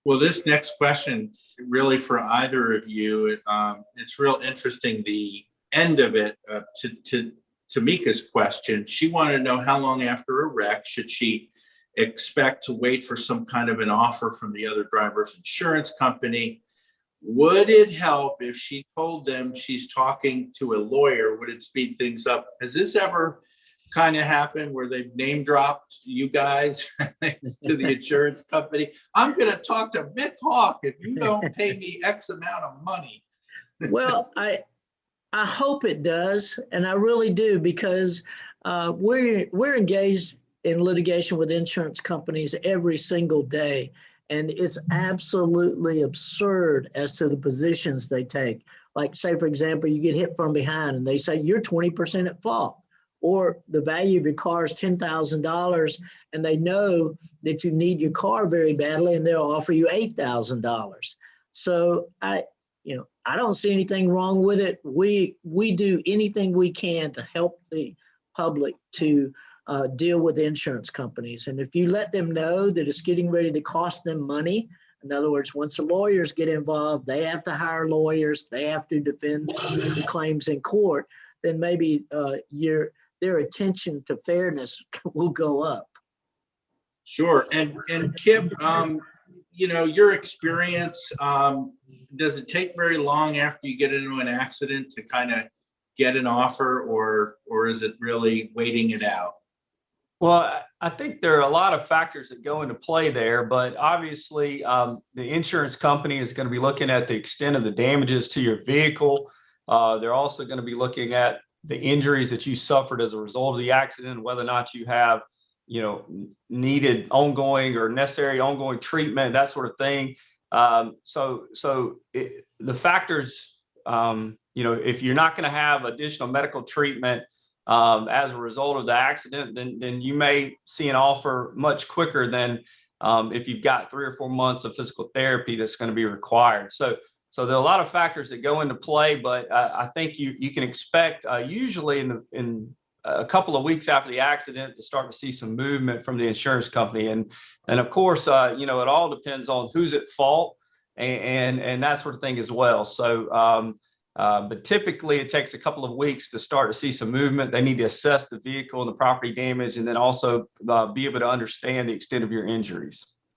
Well, this next question, really for either of you, it's real interesting. The end of it, to Tamika's question, she wanted to know how long after a wreck should she expect to wait for some kind of an offer from the other driver's insurance company. Would it help if she told them she's talking to a lawyer? Would it speed things up? Has this ever kind of happened where they've name dropped you guys to the insurance company? I'm going to talk to Vic Hawk if you don't pay me X amount of money. Well, I hope it does, and I really do, because we're engaged in litigation with insurance companies every single day, and it's absolutely absurd as to the positions they take. Like, say, for example, you get hit from behind, and they say you're 20% at fault, or the value of your car is $10,000, and they know that you need your car very badly, and they'll offer you $8,000. So I don't see anything wrong with it. We do anything we can to help the public to deal with insurance companies. And if you let them know that it's getting ready to cost them money, in other words, once the lawyers get involved, they have to hire lawyers, they have to defend the claims in court, then maybe their attention to fairness will go up. Sure. And Kip, your experience, does it take very long after you get into an accident to kind of get an offer, or is it really waiting it out? Well, I think there are a lot of factors that go into play there, but obviously the insurance company is going to be looking at the extent of the damages to your vehicle. They're also going to be looking at the injuries that you suffered as a result of the accident, whether or not you have, needed ongoing or necessary ongoing treatment, that sort of thing. So the factors, if you're not going to have additional medical treatment as a result of the accident, then you may see an offer much quicker than if you've got 3 or 4 months of physical therapy that's going to be required. So there are a lot of factors that go into play, but I think you can expect usually in a couple of weeks after the accident to start to see some movement from the insurance company. And of course, it all depends on who's at fault and that sort of thing as well. So, but typically it takes a couple of weeks to start to see some movement. They need to assess the vehicle and the property damage, and then also be able to understand the extent of your injuries.